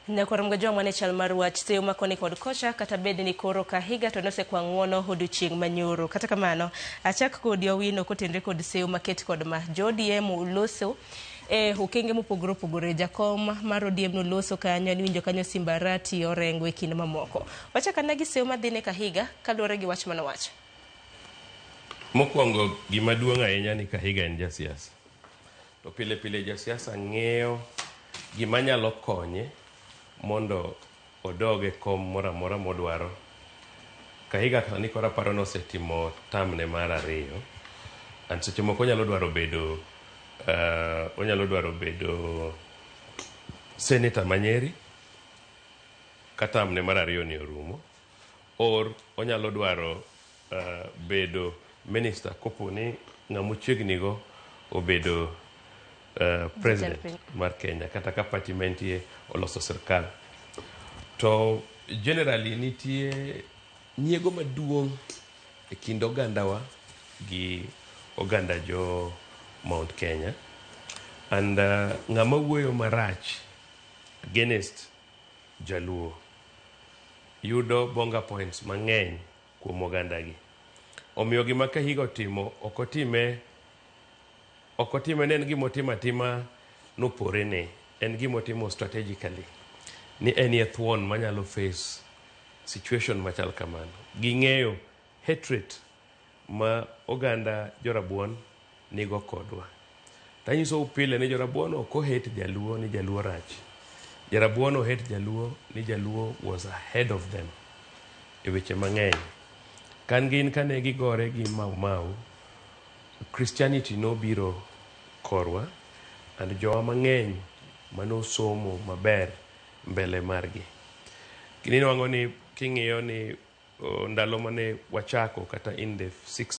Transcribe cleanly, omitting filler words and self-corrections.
Nakoram ga joma ne chal mar wach seyo makoni kod kocha kata bed ni koro ka higa to nose kwa ng'uono odiochieng' manyoro. Kata kamano, achak kod Owino kotenre kod seyo maket kod ma JODM uloso okenge mopogore opogore. Jakom mar ODM no loso kanyo ni winjo kanyo Simbarati Orengo e kind mamoko. Wachaka negi seyo madhine ka higa kaluwore gi wach manowach. Mokwongo gima duong' ahinya ni Kahiga en jasiasa. To pile pile jasiasa ng'eyo gima nyalo konye mondo odoge kom mora mora modwaro. Kahiga ni kora paro no setimo tamne mar 2. An seche moko onyalo dwaro bedo senator Manyeri kata tamne mar 2 ni orumo. Or onyalo dwaro bedo minister kopo ni ng'amochiegni go obedo president mar Kenya kata ka party mentie oloso sirkal. To generally nitie nyiego maduong' e kind ogandawa gi oganda jo Mount Kenya, and ng'ama wuoyo marach against jaluo yudo bonga points mang'eny kuom oganda gi. Omiyo gima Kahiga otimo okotime ne en gimotimo atima nopore ne, en gimotimo strategically ni en thuon manyalo face situation machal kamano. Ging'eyo hatred ma oganda jorabuon nigo kodwa. Tanyiso upile ni jorabuon ok hate jaluo ni jaluo rach. Jorabuon hate jaluo ni jaluo was ahead of them e weche mang'eny. Kane gigore gi Mau, Christianity no biro korwa, and jowa mang'eny manosomo maber mbele margi. Kini nwang'o ni king'iyo ni ndalo mane wachako kata in the 6